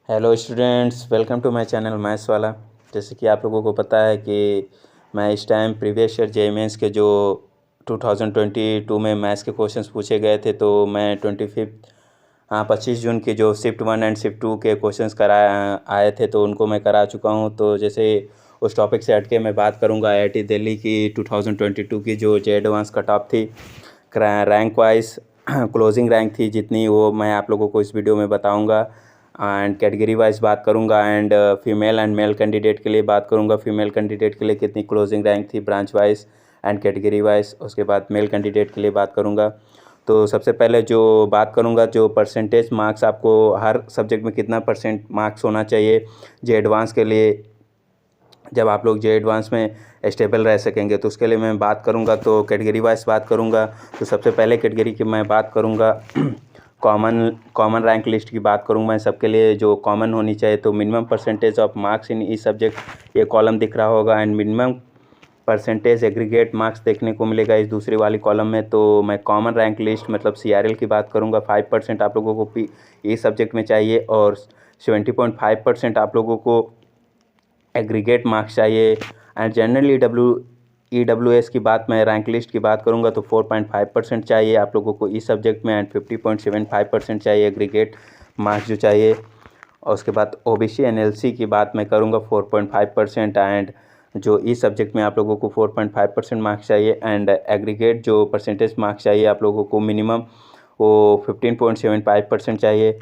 Hello students, welcome to my channel maths वाला। जैसे कि आप लोगों को पता है कि मैं इस time previous year JEE Mains के जो 2022 में मैथ्स के क्वेश्चंस पूछे गए थे, तो मैं 25 जून की जो शिफ्ट 1 एंड शिफ्ट 2 के क्वेश्चंस आए थे तो उनको मैं करा चुका हूं। तो जैसे उस टॉपिक से हट के मैं बात करूंगा आईआईटी दिल्ली की 2022 की जो जे एडवांस कट ऑफ थी, रैंक वाइज क्लोजिंग रैंक थी जितनी, वो मैं आप लोगों को इस वीडियो में बताऊंगा। एंड कैटेगरी वाइज बात करूंगा and female and male candidate के लिए बात करूंगा, फीमेल कैंडिडेट के लिए कितनी क्लोजिंग रैंक थी branch wise and category wise. उसके बाद मेल कैंडिडेट के लिए बात करूंगा। तो सबसे पहले जो बात करूंगा, जो परसेंटेज मार्क्स आपको हर सब्जेक्ट में कितना परसेंट मार्क्स होना चाहिए जे एडवांस के लिए, जब आप लोग जे एडवांस में स्टेबल रह सकेंगे, तो उसके लिए मैं बात करूंगा। तो कैटेगरी वाइज बात करूंगा, तो सबसे पहले कैटेगरी की मैं बात करूंगा कॉमन रैंक लिस्ट की बात करूंगा मैं सबके लिए जो कॉमन होनी चाहिए। तो minimum percentage of marks in E subject, ये कॉलम दिख रहा होगा, and minimum percentage aggregate marks देखने को मिलेगा इस दूसरी वाली कॉलम में। तो मैं कॉमन रैंक लिस्ट मतलब CRL की बात करूंगा। 5% आप लोगों को ई सब्जेक्ट में चाहिए और 70.5% आप लोगों को एग्रीगेट मार्क्स चाहिए। एंड जनरली EWS की बात, मैं रैंक लिस्ट की बात करूंगा तो 4.5% चाहिए आप लोगों को ई सब्जेक्ट में, एंड 50.75% चाहिए एग्रीगेट मार्क्स जो चाहिए। और उसके बाद OBC NLC की बात मैं करूंगा 4.5%, एंड जो ई सब्जेक्ट में आप लोगों को 4.5% मार्क्स चाहिए, एंड एग्रीगेट जो परसेंटेज मार्क्स चाहिए आप लोगों को मिनिमम वो 15.75% चाहिए।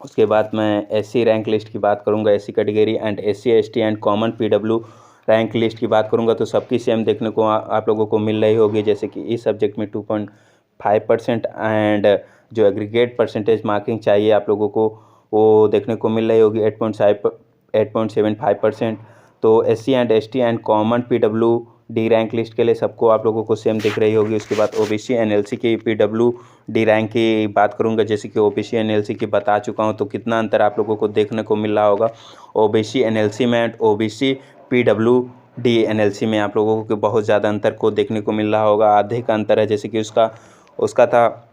उसके बाद मैं SC रैंक लिस्ट की बात करूंगा, SC category and SC ST and common PW rank list की बात करूंगा। तो सबकी सेम देखने को आप लोगों को मिल रही होगी, जैसे कि इस सब्जेक्ट में 2.5% एंड जो एग्रीगेट परसेंटेज मार्किंग चाहिए आप लोगों को वो देखने को मिल रही होगी 8.75%। तो SC and ST and common PWD rank list के लिए सबको आप लोगों को सेम दिख रही होगी। उसके बाद OBC NLC की PWD रैंक की बात करूंगा, जैसे कि OBC NLC की बता चुका हूं, तो कितना अंतर आप लोगों को देखने को मिल रहा होगा OBC NLC में एंड OBC PWD NLC में आप लोगों को बहुत ज़्यादा अंतर को देखने को मिल रहा होगा। आधे का अंतर है, जैसे कि उसका था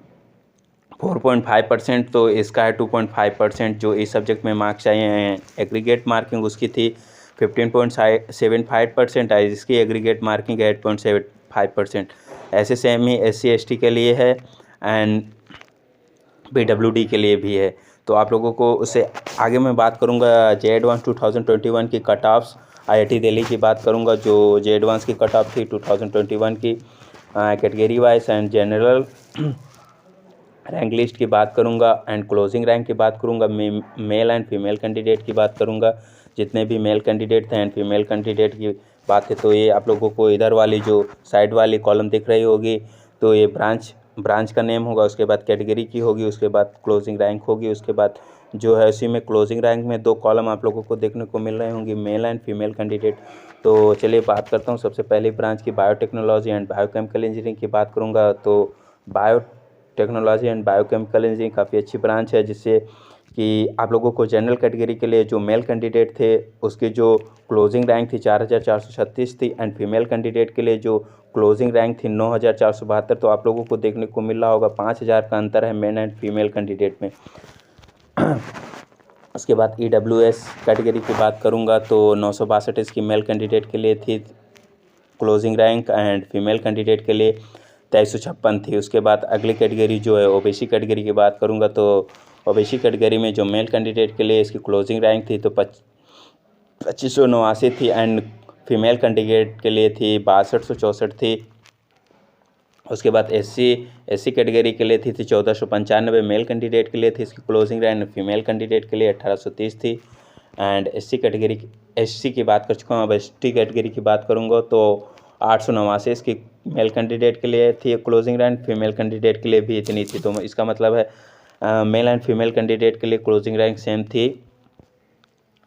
4.5%, तो इसका है 2.5%। जो इस सब्जेक्ट में मार्क्स चाहिए, एग्रीगेट मार्किंग उसकी थी 15.75% है, इसकी एग्रीगेट मार्किंग है 8.75%। ऐसे सेम ही SC ST के लिए है एंड PWD के लिए भी है। तो आप लोगों को उससे आगे मैं बात करूंगा जे एडवांस 2021 की कट ऑफ्स IIT दिल्ली की बात करूंगा। जो जे एडवांस की कट ऑफ थी 2021 की category wise and general rank list की बात करूंगा एंड क्लोजिंग रैंक की बात करूंगा, मेल एंड फीमेल कैंडिडेट की बात करूंगा। जितने भी मेल कैंडिडेट थे एंड फीमेल कैंडिडेट की बात है, तो ये आप लोगों को इधर वाली जो साइड वाली कॉलम दिख रही होगी, तो ये ब्रांच का नेम होगा। उसके बाद कैटेगरी की होगी, उसके बाद क्लोजिंग रैंक होगी, उसके बाद जो है उसी में क्लोजिंग रैंक में 2 कॉलम आप लोगों को देखने को मिल रहे होंगे, मेल एंड फीमेल कैंडिडेट। तो चलिए बात करता हूँ सबसे पहली ब्रांच की, बायोटेक्नोलॉजी एंड बायोकेमिकल इंजीनियरिंग की बात करूँगा। तो बायोटेक्नोलॉजी एंड बायोकेमिकल इंजीनियरिंग काफ़ी अच्छी ब्रांच है, जिससे कि आप लोगों को जनरल कैटेगरी के लिए जो मेल कैंडिडेट थे उसकी जो क्लोजिंग रैंक थी 4436 थी, एंड फीमेल कैंडिडेट के लिए जो क्लोजिंग रैंक थी 9472। तो आप लोगों को देखने को मिल रहा होगा 5000 का अंतर है मेल एंड फीमेल कैंडिडेट में। उसके बाद EWS कैटेगरी की बात करूंगा तो 962 इसकी मेल कैंडिडेट के लिए थी closing rank, and female candidate के लिए 2356 थी। उसके बाद अगली कैटेगरी जो है OBC कैटेगरी की बात करूंगा, तो OBC कैटेगरी में जो मेल कैंडिडेट के लिए इसकी क्लोजिंग रैंक थी तो 2589 थी, एंड फीमेल कैंडिडेट के लिए थी 6264 थी। उसके बाद SC कैटेगरी के लिए थी 1495, मेल कैंडिडेट के लिए थी इसकी क्लोजिंग रैंक, फीमेल कैंडिडेट के लिए 1830 थी। एंड SC की बात कर चुका हूँ। अब ST कैटेगरी की बात करूँगा तो 889 इसकी मेल कैंडिडेट के लिए थी क्लोजिंग रैंक, फीमेल कैंडिडेट के लिए भी इतनी थी। तो इसका मतलब है मेल एंड फीमेल कैंडिडेट के लिए क्लोजिंग रैंक सेम थी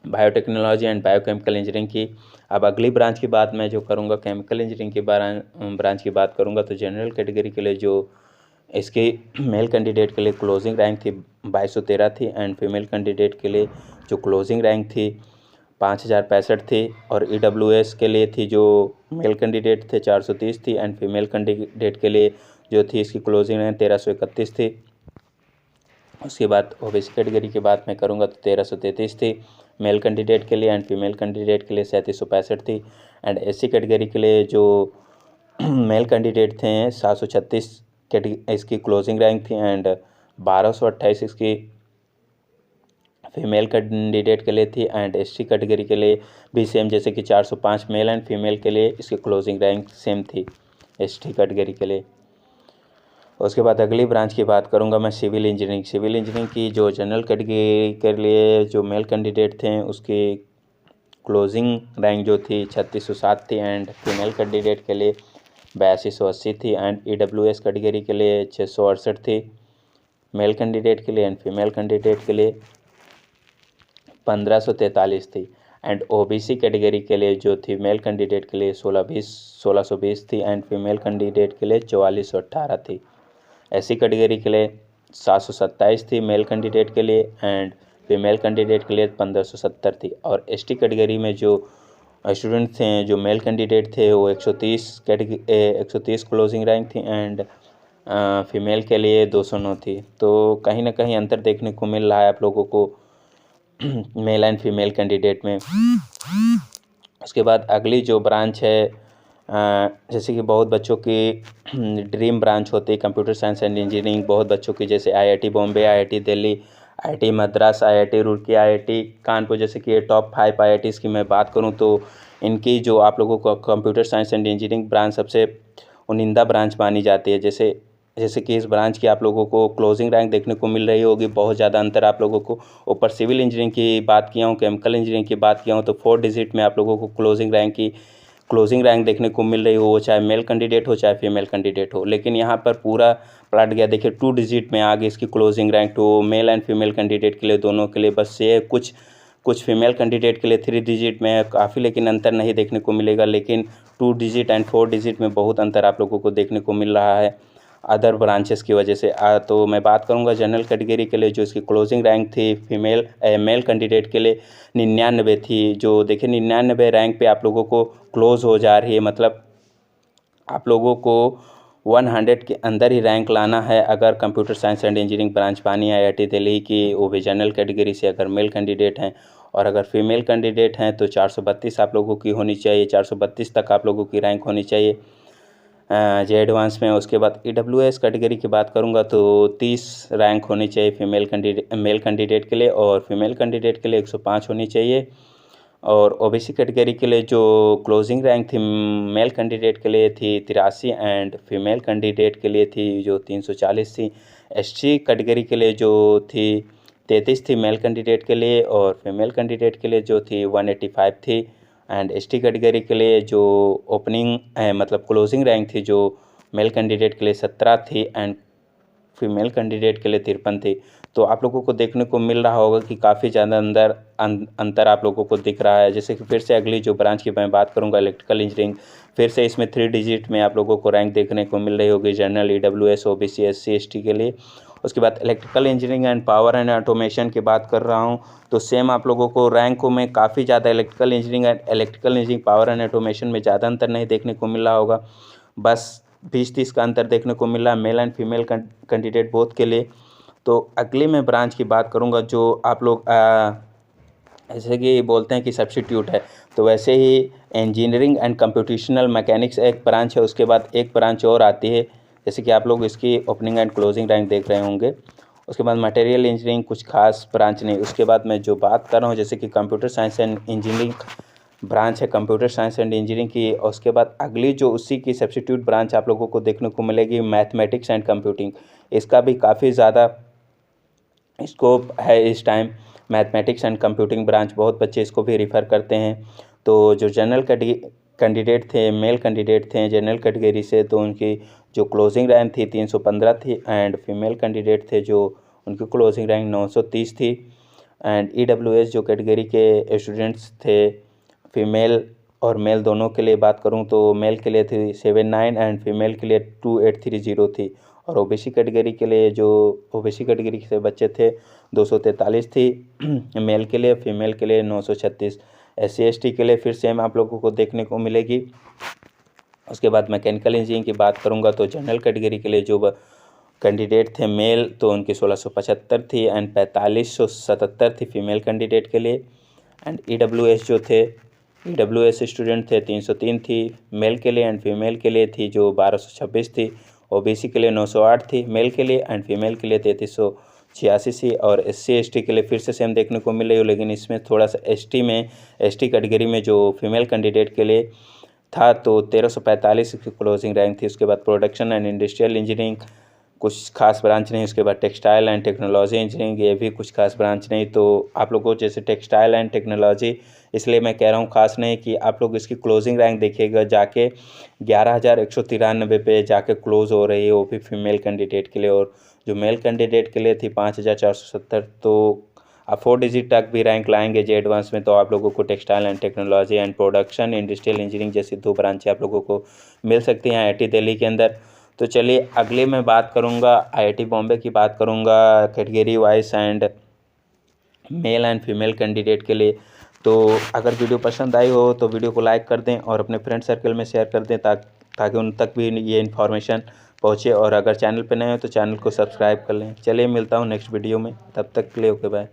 बायोटेक्नोलॉजी एंड बायोकेमिकल इंजीनियरिंग की। अब अगली ब्रांच की बात मैं जो करूँगा केमिकल इंजीनियरिंग की ब्रांच की बात करूँगा। तो जनरल कैटेगरी के लिए जो इसके मेल कैंडिडेट के लिए क्लोजिंग रैंक थी 2213 थी, एंड फीमेल कैंडिडेट के लिए जो क्लोजिंग रैंक थी 5065 थी, और EWS के लिए थी जो मेल कैंडिडेट थे 430 थी, एंड फीमेल कैंडिडेट के लिए जो थी इसकी क्लोजिंग रैंक 1331 थी। उसके बाद ओबीसी कैटेगरी की बात मैं करूँगा तो 1333 थी मेल कैंडिडेट के लिए, एंड फीमेल कैंडिडेट के लिए 3765 थी। एंड एससी कैटेगरी के लिए जो मेल कैंडिडेट थे 736 इसकी क्लोजिंग रैंक थी, एंड 1228 इसकी फीमेल कैंडिडेट के लिए थी। एंड एसटी कैटेगरी के लिए भी सेम, जैसे कि 405 मेल एंड फीमेल के लिए इसकी क्लोजिंग रैंक सेम थी एसटी कैटेगरी के लिए। उसके बाद अगली ब्रांच की बात करूंगा मैं सिविल इंजीनियरिंग। सिविल इंजीनियरिंग की जो जनरल कैटेगरी के लिए जो मेल कैंडिडेट थे उसकी क्लोजिंग रैंक जो थी 3607 थी, एंड फीमेल कैंडिडेट के लिए 8280 थी। एंड ईडब्ल्यूएस कैटेगरी के लिए 668 थी मेल कैंडिडेट के लिए, एंड फीमेल कैंडिडेट के लिए 1543 थी। एंड ओबीसी कैटेगरी के लिए जो थी मेल कैंडिडेट के लिए 1620 थी, एंड फीमेल कैंडिडेट के लिए 4418 थी। एससी कैटेगरी के लिए 727 थी मेल कैंडिडेट के लिए, एंड फीमेल कैंडिडेट के लिए 1570 थी। और एसटी कैटेगरी में जो स्टूडेंट थे जो मेल कैंडिडेट थे वो 130 क्लोजिंग रैंक थी, एंड फीमेल के लिए 209 थी। तो कहीं ना कहीं अंतर देखने को मिल रहा है आप लोगों को मेल एंड फीमेल कैंडिडेट में। उसके बाद अगली जो ब्रांच है, जैसे कि बहुत बच्चों की ड्रीम ब्रांच होती है कंप्यूटर साइंस एंड इंजीनियरिंग, बहुत बच्चों की, जैसे IIT Bombay, IIT Delhi, IIT Madras, IIT Roorkee, IIT Kanpur, जैसे कि ये टॉप 5 आईआईटीज़ की मैं बात करूं तो इनकी जो आप लोगों को computer science and engineering branch सबसे चुनिंदा ब्रांच मानी जाती है। जैसे कि इस ब्रांच की आप लोगों को क्लोजिंग रैंक देखने को मिल रही होगी, बहुत ज़्यादा अंतर आप लोगों को। ऊपर सिविल इंजीनियरिंग की बात किया हूँ, केमिकल इंजीनियरिंग की बात किया हूँ तो 4 डिजिट में आप लोगों को क्लोजिंग रैंक देखने को मिल रही हो, वो चाहे मेल कैंडिडेट हो चाहे फीमेल कैंडिडेट हो। लेकिन यहाँ पर पूरा पलट गया, देखिए 2 डिजिट में आगे इसकी क्लोजिंग रैंक, तो मेल एंड फीमेल कैंडिडेट के लिए दोनों के लिए बस ये कुछ फीमेल कैंडिडेट के लिए 3 डिजिट में काफ़ी लेकिन अंतर नहीं देखने को मिलेगा, लेकिन 2 डिजिट एंड 4 डिजिट में बहुत अंतर आप लोगों को देखने को मिल रहा है अदर ब्रांचेस की वजह से। तो मैं बात करूंगा जनरल कैटेगरी के लिए, जो इसकी क्लोजिंग रैंक थी मेल कैंडिडेट के लिए 99 थी। जो देखिए 99 रैंक पे आप लोगों को क्लोज हो जा रही है, मतलब आप लोगों को 100 के अंदर ही रैंक लाना है अगर computer science and engineering branch पानी है आईआईटी दिल्ली की, वो भी जनरल कैटेगरी से अगर मेल कैंडिडेट हैं। और अगर फीमेल कैंडिडेट हैं तो 432 आप लोगों की होनी चाहिए, 432 तक आप लोगों की रैंक होनी चाहिए जे एडवांस में। उसके बाद ईडब्ल्यूएस कैटेगरी की बात करूंगा तो 30 रैंक होनी चाहिए मेल कैंडिडेट के लिए, और फीमेल कैंडिडेट के लिए 105 होनी चाहिए। और ओबीसी कैटेगरी के लिए जो क्लोजिंग रैंक थी मेल कैंडिडेट के लिए थी 83, एंड फीमेल कैंडिडेट के लिए थी जो 340 थी। एसटी कैटेगरी के लिए जो थी 33 थी मेल कैंडिडेट के लिए, और फीमेल कैंडिडेट के लिए जो थी 185 थी। एंड एसटी कैटेगरी के लिए जो ओपनिंग मतलब क्लोजिंग रैंक थी जो मेल कैंडिडेट के लिए 17 थी, एंड फीमेल कैंडिडेट के लिए 53 थी। तो आप लोगों को देखने को मिल रहा होगा कि काफ़ी ज़्यादा अंतर आप लोगों को दिख रहा है। जैसे कि फिर से अगली जो ब्रांच की मैं बात करूंगा इलेक्ट्रिकल इंजीनियरिंग, फिर से इसमें 3 डिजिट में आप लोगों को रैंक देखने को मिल रही होगी general, EWS, OBC, SC, ST के लिए। उसके बाद electrical engineering and power and automation की बात कर रहा हूँ तो सेम आप लोगों को रैंकों में काफ़ी ज़्यादा electrical engineering power and automation में ज़्यादा अंतर नहीं देखने को मिल रहा होगा, बस 20-30 का अंतर देखने को मिल रहा है male and female candidate both के लिए। तो अगली मैं ब्रांच की बात करूंगा जो आप लोग जैसे कि बोलते हैं कि सब्स्टिट्यूट है, तो वैसे ही इंजीनियरिंग एंड कंप्यूटेशनल मैकेनिक्स एक ब्रांच है। उसके बाद एक ब्रांच और आती है, जैसे कि आप लोग इसकी ओपनिंग एंड क्लोजिंग रैंक देख रहे होंगे। उसके बाद मटेरियल इंजीनियरिंग कुछ खास ब्रांच नहीं। उसके बाद मैं जो बात कर रहा हूँ जैसे कि computer science and engineering branch है कंप्यूटर साइंस एंड इंजीनियरिंग की। और उसके बाद अगली जो उसी की सब्स्टिट्यूट ब्रांच आप लोगों को देखने को मिलेगी मैथमेटिक्स एंड कंप्यूटिंग। इसका भी काफ़ी ज़्यादा स्कोप है इस time. Mathematics and computing branch बहुत बच्चे इसको भी रिफ़र करते हैं। तो जो जनरल कैंडिडेट थे मेल कैंडिडेट थे जनरल कैटेगरी से, तो उनकी जो क्लोजिंग रैंक थी 315 थी, एंड फीमेल कैंडिडेट थे जो उनकी क्लोजिंग रैंक 930 थी। एंड ईडब्ल्यूएस जो कैटेगरी के स्टूडेंट्स थे फीमेल और मेल दोनों के लिए बात करूं तो मेल के लिए थी 79 एंड फीमेल के लिए 2830 थी। और ओबीसी कैटेगरी के लिए जो ओबीसी कैटेगरी से बच्चे थे 243 थी मेल के लिए, फीमेल के लिए 936। एससी एसटी के लिए फिर सेम आप लोगों को देखने को मिलेगी। उसके बाद मैकेनिकल इंजीनियरिंग की बात करूंगा तो जनरल कैटेगरी के लिए जो कैंडिडेट थे मेल तो उनकी 1675 थी एंड 4577 थी फीमेल कैंडिडेट के लिए। एंड EWS जो थे, EWS स्टूडेंट थे 303 थी मेल के लिए एंड फीमेल के लिए थी जो 1226 थी। OBC के लिए 908 थी मेल के लिए एंड फीमेल के लिए 3386 थी। और SC ST के लिए फिर से सेम देखने को मिले, लेकिन इसमें थोड़ा सा ST कैटेगरी में जो फीमेल कैंडिडेट के लिए था तो 1345 की क्लोजिंग रैंक थी। उसके बाद प्रोडक्शन एंड इंडस्ट्रियल इंजीनियरिंग कुछ खास ब्रांच नहीं। उसके बाद टेक्सटाइल एंड टेक्नोलॉजी इंजीनियरिंग, ये भी कुछ खास ब्रांच नहीं। तो आप लोगों को जैसे टेक्सटाइल एंड टेक्नोलॉजी इसलिए मैं कह रहा हूँ खास नहीं कि आप लोग इसकी क्लोजिंग रैंक देखिएगा जाके 11,193 पे जाके क्लोज हो रही है, वो भी फीमेल कैंडिडेट के लिए। और जो मेल कैंडिडेट के लिए थी 5,470। तो आप 4 डिजिट तक भी रैंक लाएंगे जे एडवांस में तो आप लोगों को textile and technology and production industrial engineering जैसी 2 ब्रांचें आप लोगों को मिल सकती हैं IIT दिल्ली के अंदर। तो चलिए अगले मैं बात करूंगा IIT बॉम्बे की, बात करूंगा category wise and male and female candidate के लिए। तो अगर वीडियो पसंद आई हो तो वीडियो को लाइक कर दें और अपने फ्रेंड सर्कल में शेयर कर दें ताकि उन तक भी ये इन्फॉर्मेशन पहुँचे। और अगर चैनल पर नए हो तो चैनल को सब्सक्राइब कर लें। चलिए मिलता हूँ नेक्स्ट वीडियो में, तब तक के लिए ओके बाय।